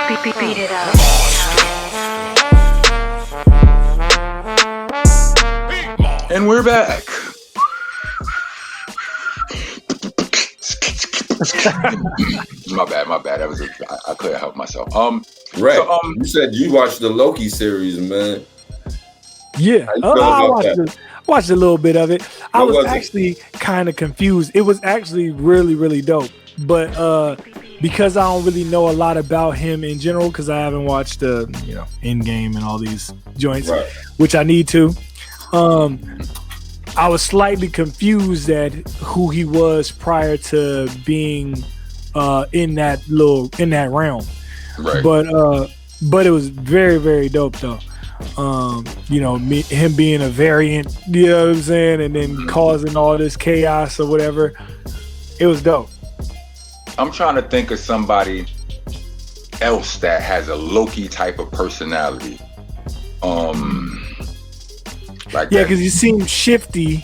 Beat it up. And we're back. My bad. That was I couldn't help myself. Rek, you said you watched the Loki series, man. Yeah, I watched a little bit of it. I was actually kind of confused. It was actually really, really dope. But because I don't really know a lot about him in general, because I haven't watched Endgame and all these joints, right, which I need to. I was slightly confused at who he was prior to being in that realm. Right. But it was very, very dope though. Him being a variant, you know what I'm saying, and then causing all this chaos or whatever. It was dope. I'm trying to think of somebody else that has a Loki type of personality. Because he seems shifty.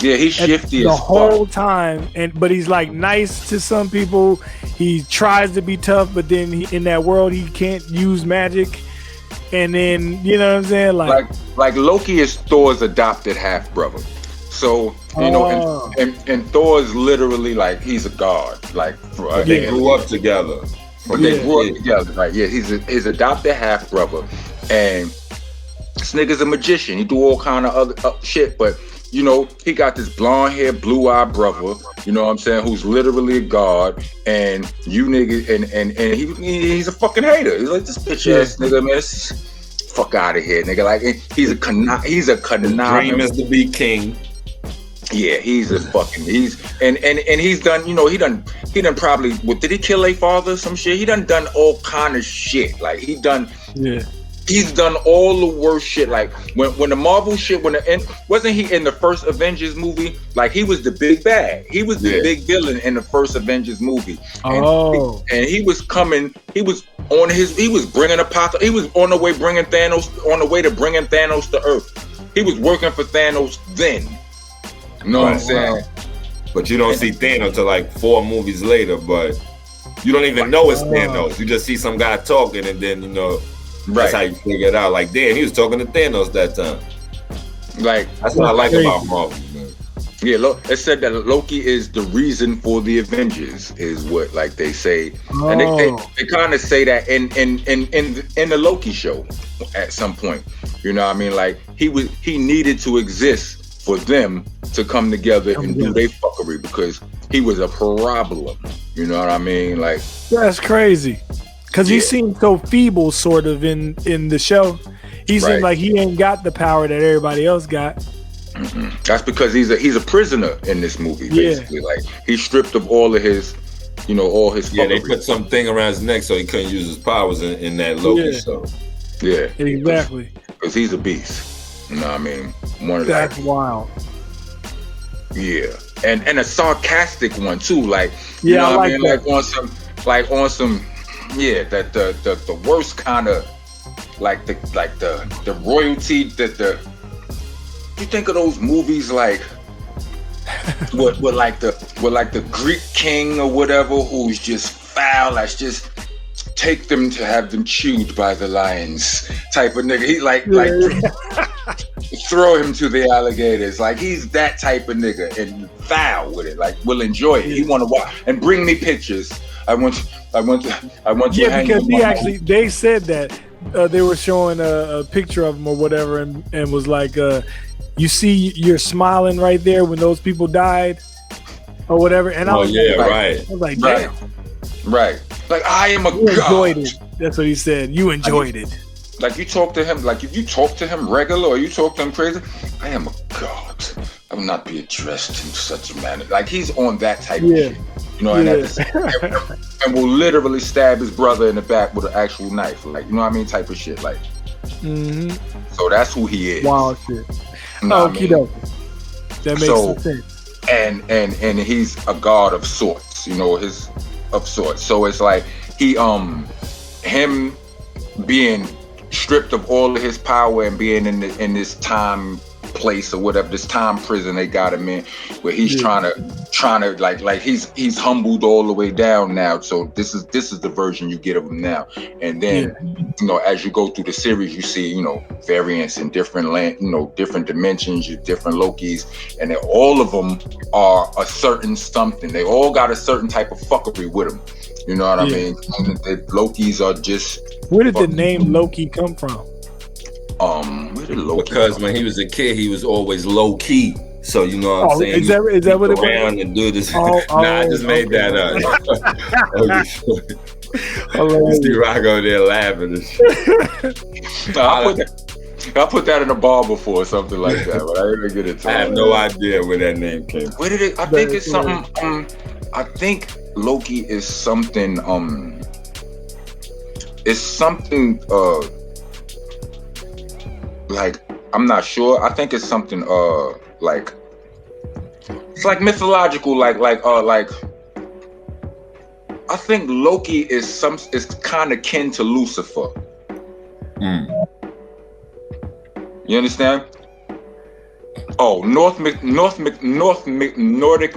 Yeah, he's shifty the as whole fuck. time, but he's like nice to some people. He tries to be tough, but then in that world he can't use magic. And then you know what I'm saying, like Loki is Thor's adopted half brother. So and Thor's literally like he's a god. Like they grew up together. They grew up together. Right? Yeah, he's his adopted half brother, and this nigga's a magician. He do all kind of other shit, but he got this blonde hair, blue eyed brother. You know what I'm saying? Who's literally a god, and you nigga, and he's a fucking hater. He's like this bitch ass nigga, man. Fuck out of here, nigga. Like he's a dream is to be king. Yeah, he's a fucking he's done. He done probably. What did he kill a father? Some shit. He done all kind of shit. Like he done. Yeah. He's done all the worst shit. Like when the Marvel shit, wasn't he in the first Avengers movie? Like he was the big bad. He was the big villain in the first Avengers movie. And he was coming. He was bringing he was on the way bringing Thanos. On the way to bringing Thanos to Earth. He was working for Thanos then. You know what I'm saying? But you don't see Thanos till like 4 movies later. But you don't even know it's Thanos. You just see some guy talking, and then that's how you figure it out. Like, damn, he was talking to Thanos that time. Like, that's what I like about Marvel, man. Yeah, it said that Loki is the reason for the Avengers, is what like they say, and they kind of say that in the Loki show at some point. You know what I mean? Like he needed to exist for them to come together and do their fuckery because he was a problem. You know what I mean? Like that's crazy. Because he seemed so feeble, sort of, in the show. He seemed like he ain't got the power that everybody else got. Mm-hmm. That's because he's a prisoner in this movie, basically. Like, he's stripped of all of his, all his fuckery. Yeah, they put something around his neck so he couldn't use his powers in that Loki show. Yeah. Exactly. Because he's a beast. You know what I mean? That's wild. Yeah. And a sarcastic one, too. Like, you know what I mean? That. Like on some... Yeah, that the worst kind of like the royalty that you think of those movies like with the Greek king or whatever who's just foul, that's just take them to have them chewed by the lions type of nigga. He like throw him to the alligators. Like he's that type of nigga and foul with it. Like we'll enjoy it. He want to watch and bring me pictures. I want to. Yeah, because they said that they were showing a picture of him or whatever, and was like, you see, you're smiling right there when those people died or whatever. And I was right. I was like, damn, right. Like I am a god. Enjoyed it. That's what he said. You enjoyed it. Like you talk to him, like if you talk to him regular or you talk to him crazy, I am a god. I will not be addressed in such a manner. Like he's on that type of shit. And will literally stab his brother in the back with an actual knife. Like, you know what I mean? Type of shit. Like, so that's who he is. Wild shit. You know what I mean? That makes sense. And he's a god of sorts, of sorts. So it's like him being stripped of all of his power and being in this time place or whatever, this time prison they got him in, where he's trying to like he's humbled all the way down now. So this is the version you get of him now. And then as you go through the series, you see variants in different different dimensions, different Lokis, and then all of them are a certain something. They all got a certain type of fuckery with them. You know what I mean? And the Lokis are just. Where did the name Loki come from? Where did Loki because come when he was a kid, he was always low key. So you know what I'm saying? Is that what it was? Around and do this. I just made that up. You see Rock over there laughing and shit. I put that in a bar before or something like that, but I didn't get it. I have no idea where that name came from. Where did it? I think it's something. I think Loki is something. It's something. Like I'm not sure. I think it's something. Like it's like mythological. Like. I think Loki is kind of kin to Lucifer. You understand? Oh, Nordic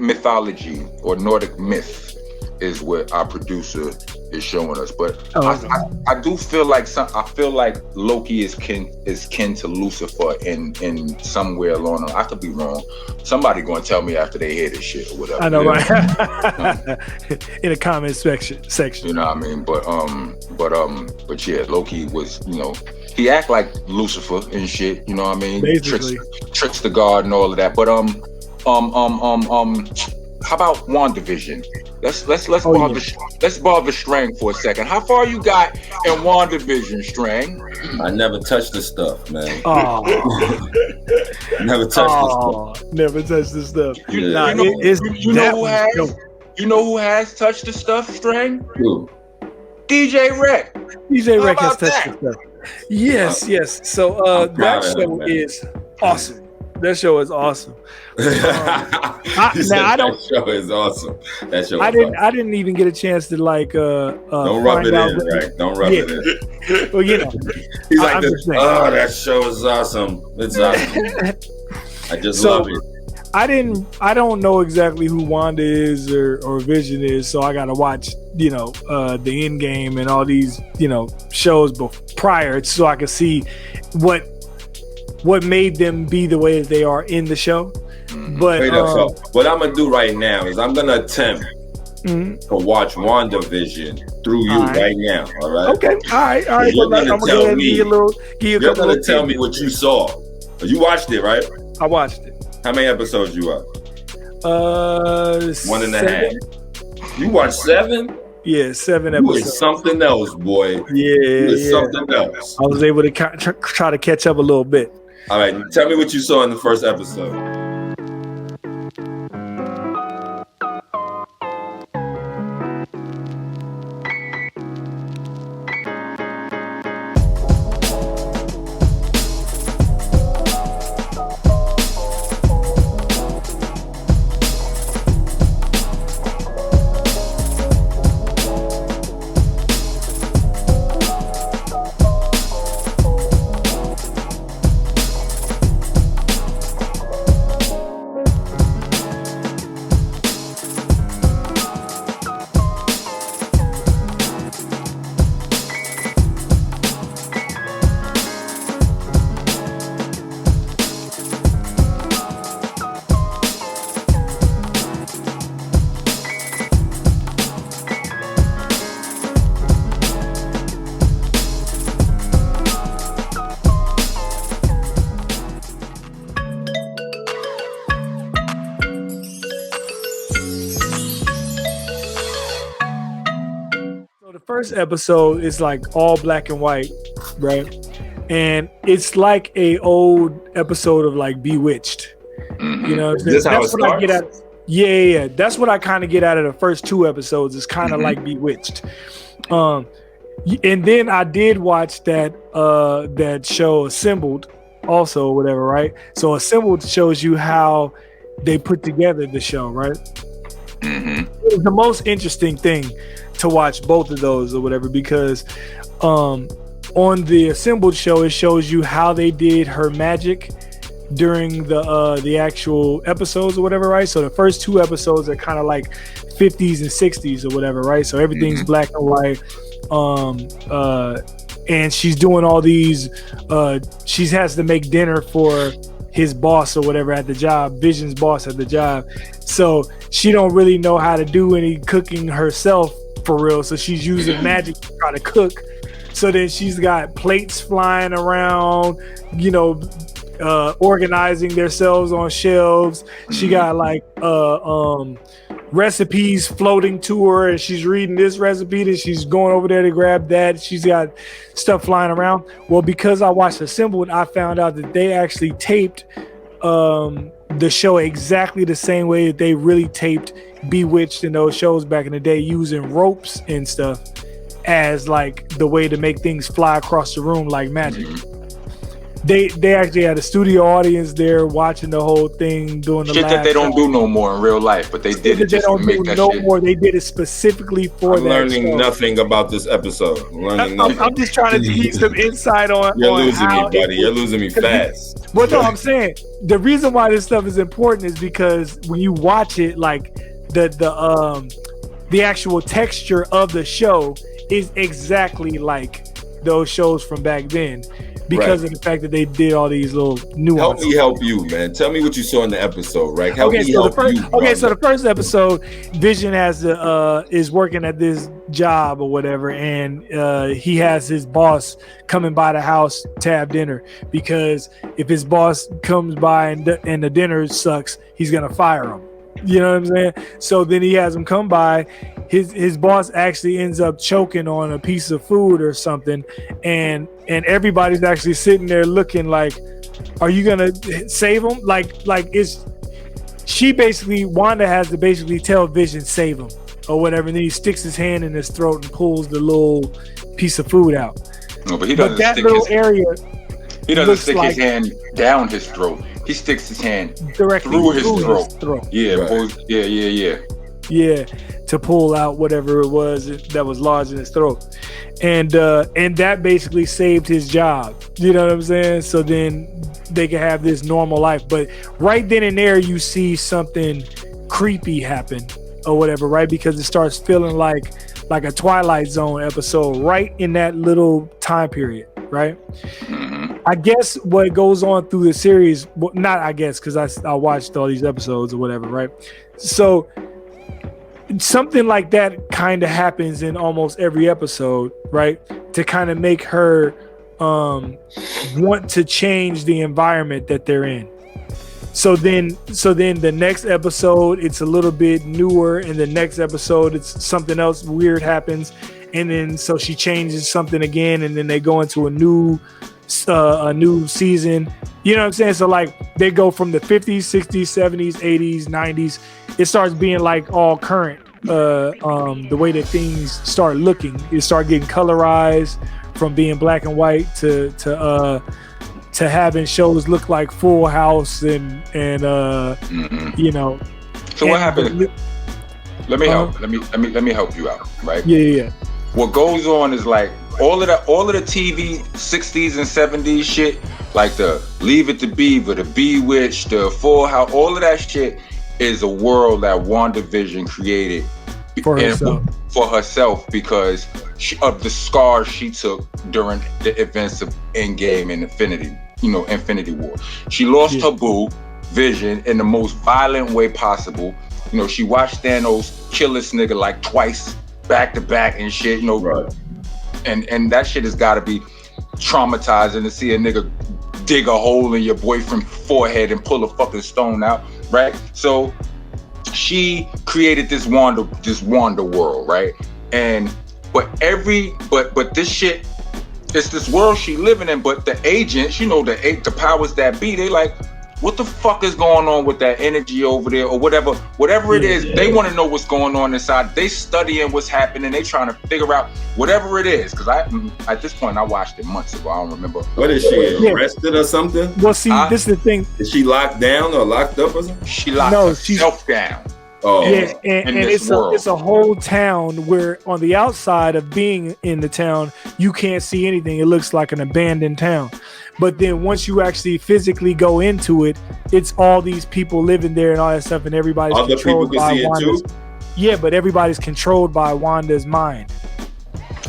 mythology or Nordic myth is what our producer is showing us. But I do feel like Loki is kin to Lucifer in somewhere along. I could be wrong. Somebody gonna tell me after they hear this shit or whatever. I know, right? In the comment section. You know what I mean? But yeah, Loki was, he act like Lucifer and shit. You know what I mean? Basically. Tricks the god and all of that. But how about WandaVision? Let's bother Strang for a second. How far you got in WandaVision, Strang? I never touched the stuff, man. Never touched the stuff. You know who has touched the stuff, Strang? Who? DJ Rek. DJ Rek has touched the stuff. Yes. So that show is awesome. That show is awesome. That show is awesome. That show. I didn't even get a chance to like. Don't rub it in, right? Don't rub it in. Well, he's like, that show is awesome. It's awesome. I just love it. I don't know exactly who Wanda is or Vision is, so I gotta watch, the End Game and all these, shows prior so I can see what made them be the way that they are in the show. But so what I'm gonna do right now is I'm gonna attempt to watch WandaVision through you right now. All right. Okay. All right. You're gonna tell me. You're gonna tell me what you saw. You watched it, right? I watched it. How many episodes you watched? 1.5. You watched 7? Yeah, 7 episodes. You was something else, boy. Yeah. Something else. I was able to try to catch up a little bit. All right, tell me what you saw in the first episode. First episode is like all black and white, right? And it's like a old episode of like Bewitched. That's what I get at. Yeah. That's what I kind of get out of the first 2 episodes. It's kind of like Bewitched. And then I did watch that show Assembled, also, whatever, right? So Assembled shows you how they put together the show, right? It was the most interesting thing to watch both of those or whatever, because on the Assembled show, it shows you how they did her magic during the actual episodes or whatever, right? So the first 2 episodes are kind of like 50s and 60s or whatever, right? So everything's black and white. And she's doing all these. She has to make dinner for his boss or whatever at the job, Vision's boss at the job. So she don't really know how to do any cooking herself for real. So she's using magic to try to cook. So then she's got plates flying around, organizing themselves on shelves. She got like recipes floating to her, and she's reading this recipe, and she's going over there to grab that. She's got stuff flying around. Well, because I watched Assembled, I found out that they actually taped the show exactly the same way that they really taped Bewitched and those shows back in the day, using ropes and stuff as like the way to make things fly across the room like magic. They actually had a studio audience there watching the whole thing, doing the shit that they don't do no more in real life, but they did it just to make that shit. More. They did it specifically for I'm learning nothing about this episode. I'm just trying to give you some insight on. You're losing me, buddy. You're losing me fast. Well, no, I'm saying the reason why this stuff is important is because when you watch it, like the actual texture of the show is exactly like those shows from back then. Because of the fact that they did all these little nuances. Help me help you, man. Tell me what you saw in the episode, right? So the first episode, Vision is working at this job or whatever, and he has his boss coming by the house to have dinner, because if his boss comes by and the dinner sucks, he's gonna fire him. You know what I'm saying? So then he has him come by. His boss actually ends up choking on a piece of food or something, and everybody's actually sitting there looking like, are you gonna save him? Like Wanda has to basically tell Vision save him or whatever, and then he sticks his hand in his throat and pulls the little piece of food out. No, but he doesn't. That little area. He doesn't stick his hand down his throat. He sticks his hand directly through his throat. Yeah, right. Yeah, to pull out whatever it was that was lodged in his throat, and that basically saved his job. You know what I'm saying? So then they can have this normal life. But right then and there, you see something creepy happen or whatever, right? Because it starts feeling like a Twilight Zone episode right in that little time period, right? I guess what goes on through the series, well, not I guess, because I watched all these episodes or whatever, right? So something like that kind of happens in almost every episode, right? To kind of make her want to change the environment that they're in. So then the next episode, it's a little bit newer, and the next episode, it's something else weird happens, and then so she changes something again, and then they go into a new season. You know what I'm saying? So like they go from the 50s, 60s, 70s, 80s, 90s. It starts being like all current. The way that things start looking, it start getting colorized from being black and white to having shows look like Full House and you know. So what happened? Let me help you out, right? Yeah. What goes on is like all of the TV 60s and 70s shit, like the Leave It to Beaver, the Bewitched, the Full House, all of that shit is a world that WandaVision created for herself because of the scars she took during the events of Endgame and Infinity War. She lost her boo, Vision, in the most violent way possible. You know, she watched Thanos kill this nigga like twice, back to back and shit, you know. Right. And that shit has got to be traumatizing to see a nigga dig a hole in your boyfriend's forehead and pull a fucking stone out, right? So she created this Wanda world, right? But this shit, it's this world she living in. But the agents, you know, the powers that be, they like, what the fuck is going on with that energy over there or whatever it is. They want to know what's going on inside. They studying what's happening. They trying to figure out whatever it is. Because at this point I watched it months ago. I don't remember. What is she, arrested or something? Well, see, this is the thing. Is she locked down or locked up or something? She locked herself down. yeah, and it's a whole town where on the outside of being in the town, you can't see anything. It looks like an abandoned town. But then once you actually physically go into it, it's all these people living there and all that stuff, and everybody's other controlled people can by see Wanda's. It too? Yeah, but everybody's controlled by Wanda's mind.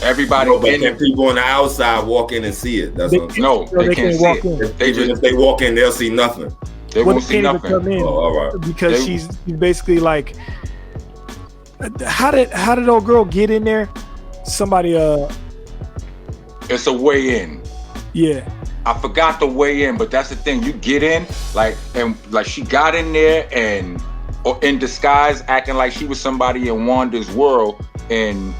Everybody, but people on the outside walk in and see it. That's what I'm saying. No, they can't walk in. If they walk in, they'll see nothing. They won't see nothing. Come in all right. Because she's basically like, how did old girl get in there? Somebody it's a way in. Yeah. I forgot the way in, but that's the thing. You get in, like she got in there or in disguise, acting like she was somebody in Wanda's world, and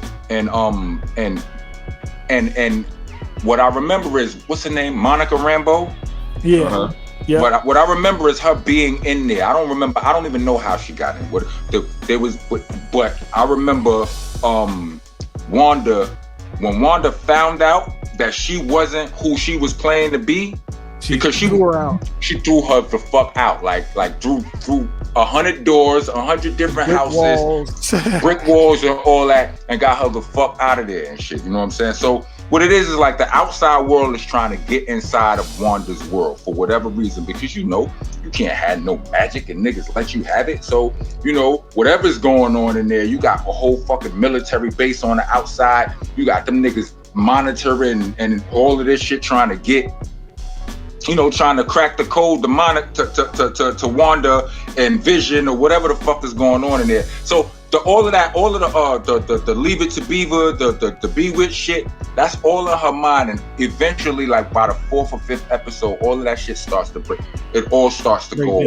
what I remember is, what's her name? Monica Rambeau? Yeah. Uh-huh. Yeah. What I remember is her being in there. I don't even know how she got in. But I remember Wanda, when Wanda found out that she wasn't who she was playing to be, because she threw her out. She threw her the fuck out, like through 100 doors, 100 different houses, brick walls and all that, and got her the fuck out of there and shit. You know what I'm saying? So what it is like the outside world is trying to get inside of Wanda's world for whatever reason, because you can't have no magic and niggas let you have it. So, whatever's going on in there, you got a whole fucking military base on the outside. You got them niggas monitoring and all of this shit trying to get, trying to crack the code to Wanda and Vision or whatever the fuck is going on in there. So all of the Leave It to Beaver, the Bewitched shit, that's all in her mind, and eventually, like by the 4th or 5th episode, all of that shit starts to break. It all starts to go.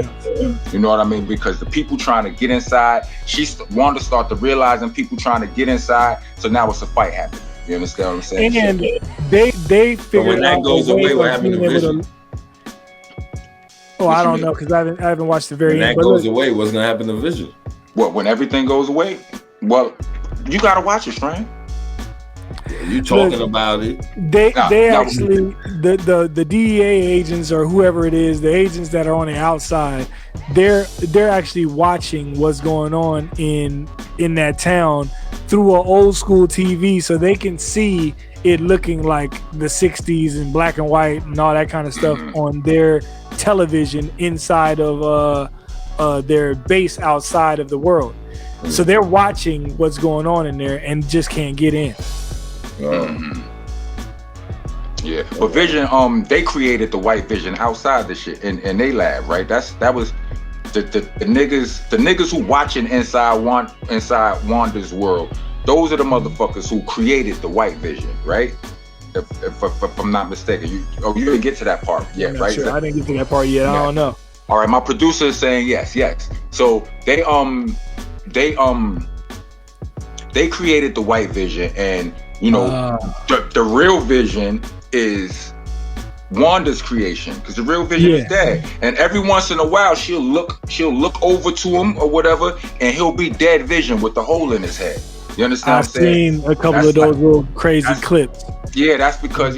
You know what I mean? Because the people trying to get inside, Wanda start to realizing people trying to get inside. So now it's a fight happening. You understand what I'm saying? And they figure when that goes away, what happened to Vision? I don't know, because I haven't watched the very end. When that goes away, what's gonna happen to Vision? What, when everything goes away? Well, you gotta watch it, Starang. You talking about it? They actually the DEA agents or whoever it is, the agents that are on the outside, they're actually watching what's going on in that town through an old school TV, so they can see it looking like the 60s and black and white and all that kind of stuff on their television inside of their base outside of the world. So they're watching what's going on in there and just can't get in. Yeah, but Vision, they created the white Vision outside the shit in they lab, right? That was the niggas who watching inside Wanda's world. Those are the motherfuckers who created the white Vision, right? If I'm not mistaken, you didn't get to that part yet, right? Sure. I didn't get to that part yet. I don't know. All right, my producer is saying yes. So they created the white Vision, and the real Vision is Wanda's creation, because the real Vision is dead. And every once in a while, she'll look over to him or whatever, and he'll be dead Vision with the hole in his head. You understand? I've seen a couple of those little crazy clips. Yeah, that's because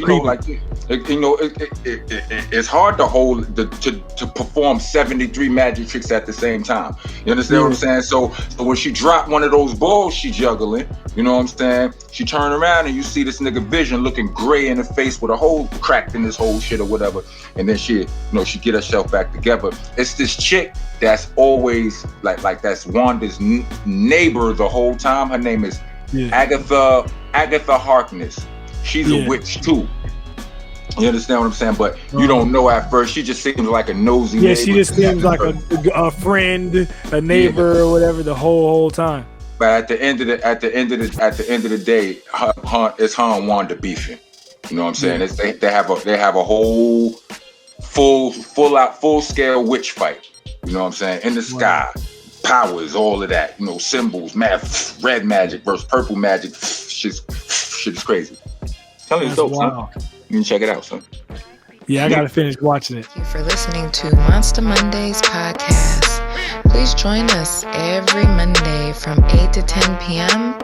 it's hard to hold to perform 73 magic tricks at the same time. You understand what I'm saying? So when she dropped one of those balls she juggling, you know what I'm saying? She turned around and you see this nigga Vision looking gray in the face with a hole cracked in this whole shit or whatever, and then she get herself back together. It's this chick that's always like that's Wanda's neighbor the whole time. Her name is Agatha Harkness. She's a witch too. You understand what I'm saying? But you don't know at first. She just seems like a nosy neighbor. She just seems like a friend, a neighbor, or whatever the whole time. But at the end of the day, it's her and Wanda beefing. You know what I'm saying? They have a whole full scale witch fight. You know what I'm saying? In the sky, powers, all of that. Symbols, red magic versus purple magic. Shit is crazy. Tell me it's dope, son. You can check it out, son. Yeah, I gotta finish watching it. Thank you for listening to Monsta Mondayz Podcast. Please join us every Monday from 8 to 10 p.m.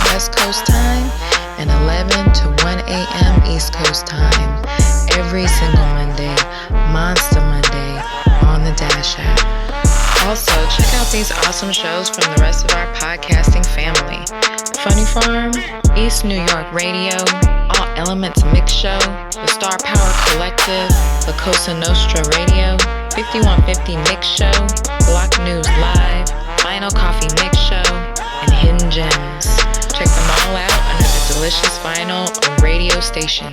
West Coast time and 11 to 1 a.m. East Coast time. Every single Monday, Monsta Monday on the Dash app. Also, check out these awesome shows from the rest of our podcasting family. Funny Farm, East New York Radio, All Elements Mix Show, the Star Power Collective, La Cosa Nostra Radio, 5150 Mix Show, Block News Live, Vinyl Coffee Mix Show, and Hidden Gems. Check them all out under the Delicious Vinyl radio station.